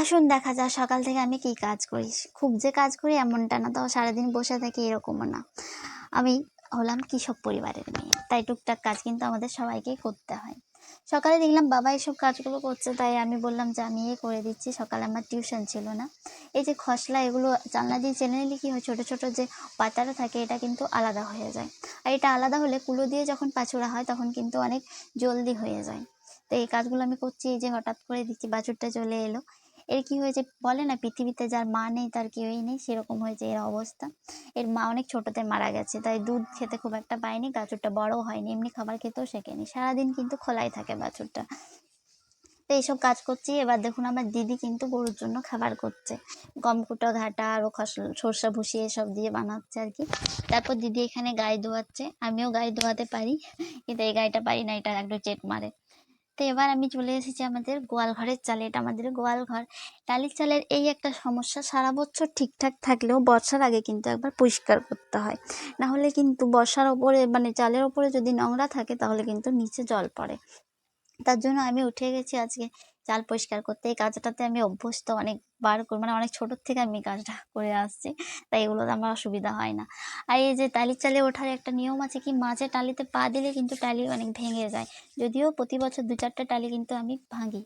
আসুন দেখা যাক সকাল থেকে আমি কি কাজ করি। খুব যে কাজ করি এমনটা না, তাও সারাদিন বসে থাকি এরকমও না। আমি হলাম কৃষক পরিবারের মেয়ে, তাই টুকটাক কাজ কিন্তু আমাদের সবাইকেই করতে হয়। সকালে দেখলাম বাবা এসব কাজগুলো করছে, তাই আমি বললাম যে আমি করে দিচ্ছি। সকালে আমার টিউশন ছিল না। এই যে খসলা এগুলো জানলা দিয়ে চেনে নিলে কি হয়, ছোটো ছোটো যে পাতাটা থাকে এটা কিন্তু আলাদা হয়ে যায়। আর এটা আলাদা হলে কুলো দিয়ে যখন পাছুড়া হয় তখন কিন্তু অনেক জলদি হয়ে যায়। তো এই কাজগুলো আমি করছি, এই যে হঠাৎ করে দিচ্ছি বাছুরটা চলে এলো। এর কি হয়েছে বলে না, পৃথিবীতে যার মা নেই তার কেউই নেই, সেরকম হয়েছে এর অবস্থা। এর মা অনেক ছোটতে মারা গেছে, তাই দুধ খেতে খুব একটা পায়নি, বাছুরটা বড় হয়নি, এমনি খাবার খেতেও শেখেনি, সারাদিন কিন্তু খোলাই থাকে বাছুরটা। তো এইসব কাজ করছি। এবার দেখুন আমার দিদি কিন্তু গরুর জন্য খাবার করছে, গমকুটো ঘাটা আরও সর্ষা ভুসি এসব দিয়ে বানাচ্ছে আর কি। তারপর দিদি এখানে গায়ে ধোয়াচ্ছে, আমিও গায়ে ধোয়াতে পারি, কিন্তু এই গায়েটা পারি না, এটা একটু চেট মারে। তো এবার আমি চলে এসেছি আমাদের গোয়াল ঘরের চালে। এটা আমাদের গোয়াল ঘর। টালির চালের এই একটা সমস্যা, সারা বছর ঠিকঠাক থাকলেও বর্ষার আগে কিন্তু একবার পরিষ্কার করতে হয়, না হলে কিন্তু বর্ষার ওপরে মানে চালের ওপরে যদি নোংরা থাকে তাহলে কিন্তু নিচে জল পড়ে। তার জন্য আমি উঠে গেছি আজকে চাল পরিষ্কার করতে। এই কাজটাতে আমি অভ্যস্ত, অনেকবার মানে অনেক ছোটোর থেকে আমি কাজটা করে আসছি, তাই এগুলোতে আমার অসুবিধা হয় না। আর এই যে টালির চালে ওঠার একটা নিয়ম আছে কি, মাঝে টালিতে পা দিলে কিন্তু টালি অনেক ভেঙে যায়। যদিও প্রতি বছর 2-4টা টালি কিন্তু আমি ভাঙি,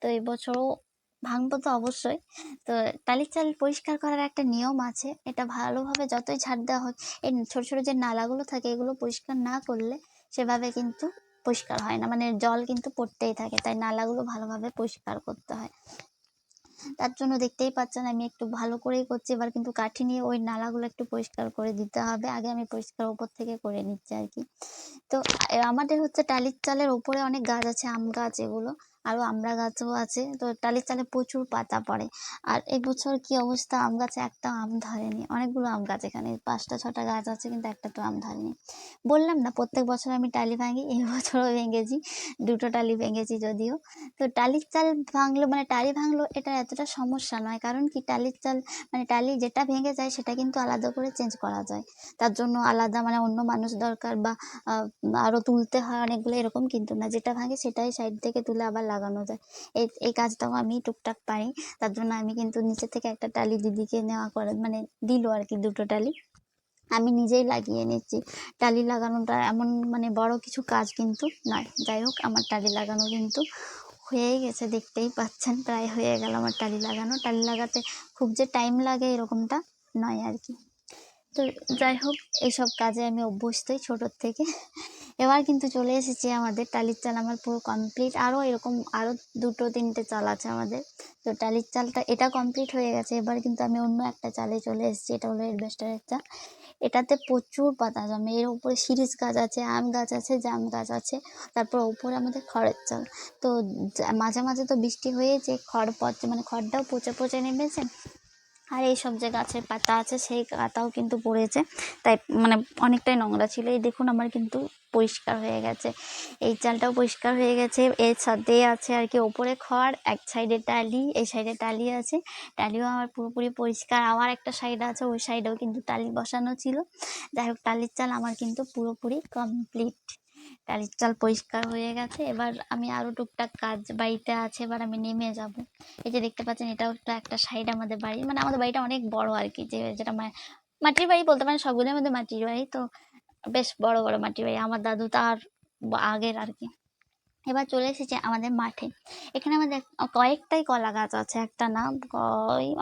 তো এবছরও ভাঙবো তো অবশ্যই। তো টালির চাল পরিষ্কার করার একটা নিয়ম আছে, এটা ভালোভাবে যতই ঝাড় দেওয়া হোক, এই ছোটো ছোটো যে নালাগুলো থাকে এগুলো পরিষ্কার না করলে সেভাবে কিন্তু পরিষ্কার হয় না, মানে জল কিন্তু পড়তেই থাকে, তাই নালাগুলো ভালোভাবে পরিষ্কার করতে হয়। তার জন্য দেখতেই পাচ্ছেন আমি একটু ভালো করেই করছি। এবার কিন্তু কাঠি নিয়ে ওই নালাগুলো একটু পরিষ্কার করে দিতে হবে, আগে আমি পরিষ্কার ওপর থেকে করে নিচ্ছি আর কি। তো আমাদের হচ্ছে টালির চালের ওপরে অনেক গাছ আছে, আম গাছ এগুলো, আরও আমড়া গাছও আছে। তো টালির চালে প্রচুর পাতা পড়ে। আর এবছর কি অবস্থা, আম গাছে একটা আম ধরেনি। অনেকগুলো আম গাছ, এখানে 5টা 6টা গাছ আছে, কিন্তু একটা তো আম ধরেনি। বললাম না প্রত্যেক বছর আমি টালি ভাঙি, এই বছরও ভেঙেছি, 2টো টালি ভেঙেছি যদিও। তো টালির চাল ভাঙলো মানে টালি ভাঙলো, এটা এতটা সমস্যা নয়, কারণ কি টালির চাল মানে টালি যেটা ভেঙে যায় সেটা কিন্তু আলাদা করে চেঞ্জ করা যায়। তার জন্য আলাদা মানে অন্য মানুষ দরকার, বা আরও তুলতে হয় অনেকগুলো, এরকম কিন্তু না, যেটা ভাঙে সেটাই সাইড থেকে তুলে আবার লাগানো যায়। এই কাজটাও আমি টুকটাক পারি। তার জন্য আমি কিন্তু নিচে থেকে একটা টালি দিদিকে নেওয়া করে মানে দিল আর কি, 2টো টালি আমি নিজেই লাগিয়ে নিচ্ছি। টালি লাগানোটা এমন মানে বড় কিছু কাজ কিন্তু নয়। যাই হোক, আমার টালি লাগানো কিন্তু হয়েই গেছে, দেখতেই পাচ্ছেন প্রায় হয়ে গেল আমার টালি লাগানো। টালি লাগাতে খুব যে টাইম লাগে এরকমটা নয় আর কি। তো যাই হোক, এইসব কাজে আমি অভ্যস্তই ছোটোর থেকে। এবার কিন্তু চলে এসেছি আমাদের টালির চাল আমার পুরো কমপ্লিট। আরও এরকম আরও 2-3টে চাল আছে আমাদের। তো টালির চালটা এটা কমপ্লিট হয়ে গেছে। এবার কিন্তু আমি অন্য একটা চালে চলে এসেছি, এটা হলো এলবেস্টারের চাল। এটাতে প্রচুর পাতা জমে, এর উপরে শিরীষ গাছ আছে, আম গাছ আছে, জাম গাছ আছে, তারপর উপরে আমাদের খড়ের চাল। তো মাঝে মাঝে তো বৃষ্টি হয়েছে, খড় পচে মানে খড়টাও পচে পচে নেমেছে, আর এইসব যে গাছের পাতা আছে সেই পাতাও কিন্তু পড়েছে, তাই মানে অনেকটাই নোংরা ছিল। এই দেখুন আমার কিন্তু পরিষ্কার হয়ে গেছে, এই চালটাও পরিষ্কার হয়ে গেছে। এর সাথে আছে আর কি ওপরে খড়, এক সাইডে টালি, এই সাইডে টালি আছে, টালিও আমার পুরোপুরি পরিষ্কার। আমার একটা সাইড আছে, ওই সাইডেও কিন্তু টালি বসানো ছিল। যাই হোক, টালির চাল আমার কিন্তু পুরোপুরি কমপ্লিট, টালির চাল পরিষ্কার হয়ে গেছে। এবার আমি আরও টুকটাক কাজ বাড়িতে আছে, এবার আমি নেমে যাব। এই যে দেখতে পাচ্ছেন, এটাও একটা সাইড আমাদের বাড়ি, মানে আমাদের বাড়িটা অনেক বড় আর কি, যেটা মাটির বাড়ি বলতে পারেন, সবগুলোর মধ্যে মাটির বাড়ি। তো বেশ বড় বড় মাটির বাড়ি, আমার দাদু তার আগের আর কি। এবার চলে এসেছে আমাদের মাঠে। এখানে আমাদের কয়েকটাই কলা গাছ আছে, একটা না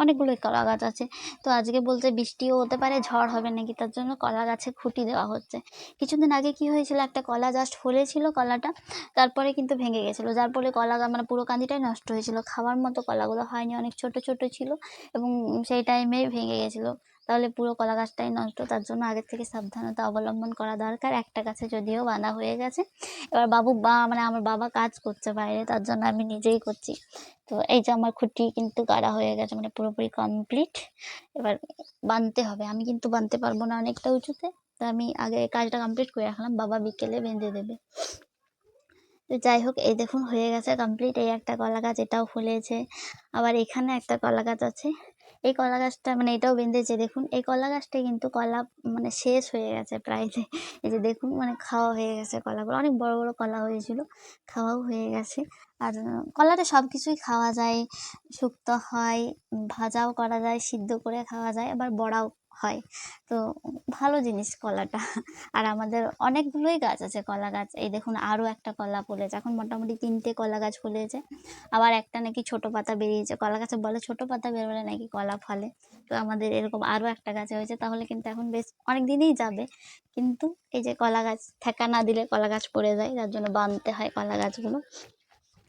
অনেকগুলোই কলা গাছ আছে। তো আজকে বলতে বৃষ্টিও হতে পারে, ঝড় হবে নাকি, তার জন্য কলা গাছে খুঁটি দেওয়া হচ্ছে। কিছুদিন আগে কি হয়েছিল, একটা কলা জাস্ট ফলেছিল কলাটা, তারপরে কিন্তু ভেঙে গেছিলো, যার ফলে কলা মানে পুরো কান্দিটাই নষ্ট হয়েছিল, খাওয়ার মতো কলাগুলো হয়নি, অনেক ছোট ছোট ছিল, এবং সেই টাইমে ভেঙে গেছিলো, তাহলে পুরো কলা গাছটাই নষ্ট। তার জন্য আগের থেকে সাবধানতা অবলম্বন করা দরকার। একটা গাছে যদিও বাঁধা হয়ে গেছে। এবার মানে আমার বাবা কাজ করছে বাইরে, তার জন্য আমি নিজেই করছি। তো এই যে আমার খুঁটি কিন্তু গাড়া হয়ে গেছে, মানে পুরোপুরি কমপ্লিট। এবার বাঁধতে হবে, আমি কিন্তু বাঁধতে পারবো না অনেকটা উঁচুতে, তো আমি আগে কাজটা কমপ্লিট করে রাখলাম, বাবা বিকেলে বেঁধে দেবে। তো যাই হোক, এই দেখুন হয়ে গেছে কমপ্লিট। এই একটা কলা গাছ, এটাও ফলেছে। আবার এখানে একটা কলা গাছ আছে, এই কলা গাছটা মানে এটাও বেঁধেছে দেখুন। এই কলা গাছটা কিন্তু কলা মানে শেষ হয়ে গেছে প্রায়, যে এই যে দেখুন মানে খাওয়া হয়ে গেছে কলাগুলো, অনেক বড় বড় কলা হয়েছিল, খাওয়াও হয়ে গেছে। আর কলাটা সব কিছুই খাওয়া যায়, শুক্তো হয়, ভাজাও করা যায়, সিদ্ধ করে খাওয়া যায়, আবার বড়াও হয়। তো ভালো জিনিস কলাটা। আর আমাদের অনেকগুলোই গাছ আছে কলা গাছ, এই দেখুন আরও একটা কলা ফলেছে, এখন মোটামুটি 3টে কলা গাছ ফলেছে। আবার একটা নাকি ছোট পাতা বেরিয়েছে, কলা গাছে বলে ছোট পাতা বেরোলে নাকি কলা ফলে। তো আমাদের এরকম আরও একটা গাছে হয়েছে, তাহলে কিন্তু এখন বেশ অনেক দিনই যাবে। কিন্তু এই যে কলা গাছ ঠেকা না দিলে কলা গাছ পড়ে যায়, যার জন্য বাঁধতে হয় কলা গাছগুলো।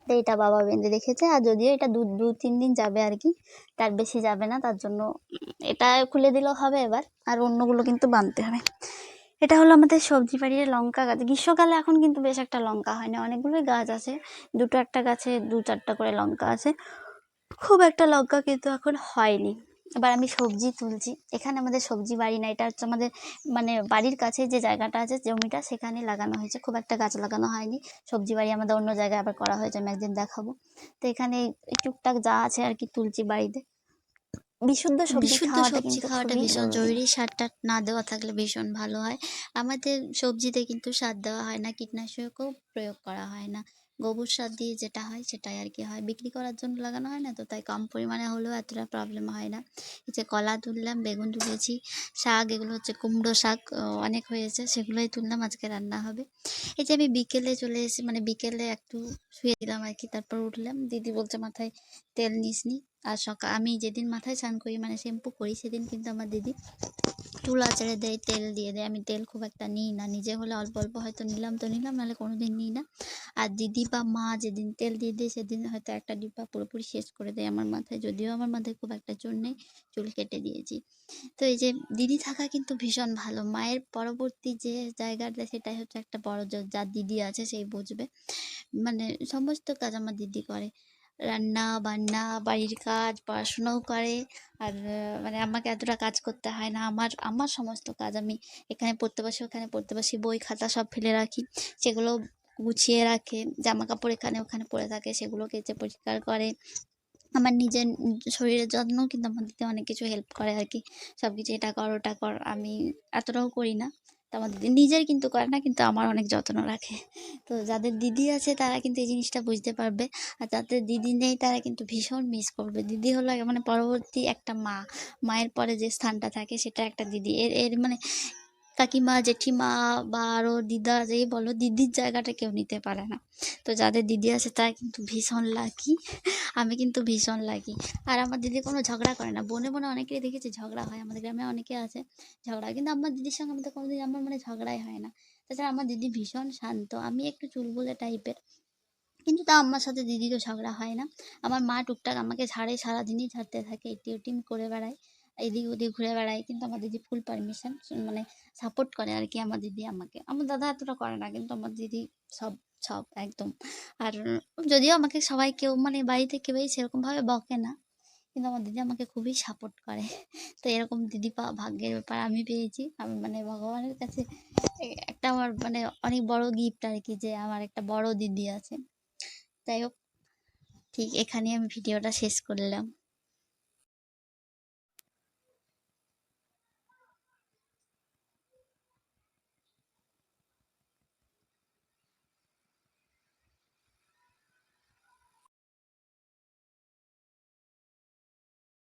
তো এটা বাবা বেঁধে রেখেছে, আর যদিও এটা 2-3 দিন যাবে আর কি, তার বেশি যাবে না, তার জন্য এটা খুলে দিলেও হবে এবার, আর অন্যগুলো কিন্তু বাঁধতে হবে। এটা হলো আমাদের সবজি বাড়ির লঙ্কা গাছ। গ্রীষ্মকালে এখন কিন্তু বেশ একটা লঙ্কা হয় না, অনেকগুলোই গাছ আছে, দুটো একটা গাছে 2-4টা করে লঙ্কা আছে, খুব একটা লঙ্কা কিন্তু এখন হয়নি। এবার আমি সবজি তুলছি, এখানে আমাদের সবজি বাড়ি না, এটা হচ্ছে আমাদের মানে বাড়ির কাছে যে জায়গাটা আছে, জমিটা, সেখানে লাগানো হয়েছে, খুব একটা গাছ লাগানো হয়নি। সবজি বাড়ি আমাদের অন্য জায়গায় আবার করা হয়েছে, আমি একদিন দেখাবো। তো এখানে এই টুকটাক যা আছে আর কি তুলছি বাড়িতে। বিশুদ্ধ সবজি খাওয়াটা কিন্তু খুবই ভীষণ জরুরি। জরুরি। সারটা না দেওয়া থাকলে ভীষণ ভালো হয়। আমাদের সবজিতে কিন্তু সার দেওয়া হয় না, কীটনাশকও প্রয়োগ করা হয় না। গোবর সার দিয়ে যেটা হয় সেটাই আর কি হয়, বিক্রি করার জন্য লাগানো হয় না, তো তাই কম পরিমাণে হলেও এতটা প্রবলেম হয় না। এই যে কলা তুললাম, বেগুন তুলেছি, শাক, এগুলো হচ্ছে কুমড়ো শাক, অনেক হয়েছে, সেগুলোই তুললাম, আজকে রান্না হবে। এই যে আমি বিকেলে চলে এসেছি, মানে বিকেলে একটু শুয়ে দিলাম আর কি, তারপর উঠলাম, দিদি বলছে মাথায় তেল নিসনি। আর আমি যেদিন মাথায় স্নান করি মানে শ্যাম্পু করি, সেদিন কিন্তু আমার দিদি চুল আঁচড়ে দেয়, তেল দিয়ে দেয়। আমি তেল খুব একটা নিই না, নিজে হলে অল্প অল্প হয়তো নিলাম তো নিলাম, নাহলে কোনো দিন নিই না। আর দিদি বা মা যেদিন তেল দিয়ে দেয় সেদিন হয়তো একটা ডিব্বা পুরোপুরি শেষ করে দেয় আমার মাথায়, যদিও আমার মাথায় খুব একটা চুল নেই, চুল কেটে দিয়েছি। তো এই যে দিদি থাকা কিন্তু ভীষণ ভালো। মায়ের পরবর্তী যে জায়গাটা সেটাই হচ্ছে একটা বড়, যার দিদি আছে সেই বুঝবে। মানে সমস্ত কাজ আমার দিদি করে, রান্না বান্না, বাড়ির কাজ, পড়াশোনাও করে। আর মানে আমাকে এতটা কাজ করতে হয় না, আমার আমার সমস্ত কাজ, আমি এখানে পড়তে বসি, ওখানে পড়তে বসি, বই খাতা সব ফেলে রাখি, সেগুলো গুছিয়ে রাখে, জামা কাপড় এখানে ওখানে পড়ে থাকে সেগুলো কেচে পরিষ্কার করে। আমার নিজের শরীরের যত্নও কিন্তু আমার দিদি অনেক কিছু হেল্প করে আর কি, সব কিছু এটা কর ওটা কর, আমি এতটাও করি না। তো আমার দিদি নিজের কিন্তু করে না, কিন্তু আমার অনেক যত্ন রাখে। তো যাদের দিদি আছে তারা কিন্তু এই জিনিসটা বুঝতে পারবে, আর যাদের দিদি নেই তারা কিন্তু ভীষণ মিস করবে। দিদি হলো মানে পরবর্তী একটা মা, মায়ের পরে যে স্থানটা থাকে সেটা একটা দিদি, এর এর মানে কাকিমা, জেঠিমা বা আরও দিদা যেই বলো, দিদির জায়গাটা কেউ নিতে পারে না। তো যাদের দিদি আছে তারা কিন্তু ভীষণ লাকি, আমি কিন্তু ভীষণ লাকি। আর আমার দিদি কোনো ঝগড়া করে না, বনে বনে অনেকেই দেখেছি ঝগড়া হয়, আমাদের গ্রামে অনেকে আছে ঝগড়া, কিন্তু আমার দিদির সঙ্গে আমাদের কোনোদিন আমার মানে ঝগড়াই হয় না। তাছাড়া আমার দিদি ভীষণ শান্ত, আমি একটু চুলবুলে টাইপের, কিন্তু তা আমার সাথে দিদিরও ঝগড়া হয় না। আমার মা টুকটাক আমাকে ঝাড়ে, সারাদিনই ঝাড়তে থাকে, এটি ওটি করে বেড়ায়, এদিক ওদিক ঘুরে বেড়ায়, কিন্তু আমার দিদি ফুল পারমিশন, মানে সাপোর্ট করে আর কি আমার দিদি আমাকে। আমার দাদা এতটা করে না, কিন্তু আমার দিদি সব সব একদম। আর যদিও আমাকে সবাই কেউ মানে বাড়িতে কেউই সেরকমভাবে বকে না, কিন্তু আমার দিদি আমাকে খুবই সাপোর্ট করে। তো এরকম দিদি পাওয়া ভাগ্যের ব্যাপার, আমি পেয়েছি। আমি মানে ভগবানের কাছে একটা আমার মানে অনেক বড় গিফট আর কি, যে আমার একটা বড় দিদি আছে। যাই হোক, ঠিক এখানেই আমি ভিডিওটা শেষ করলাম।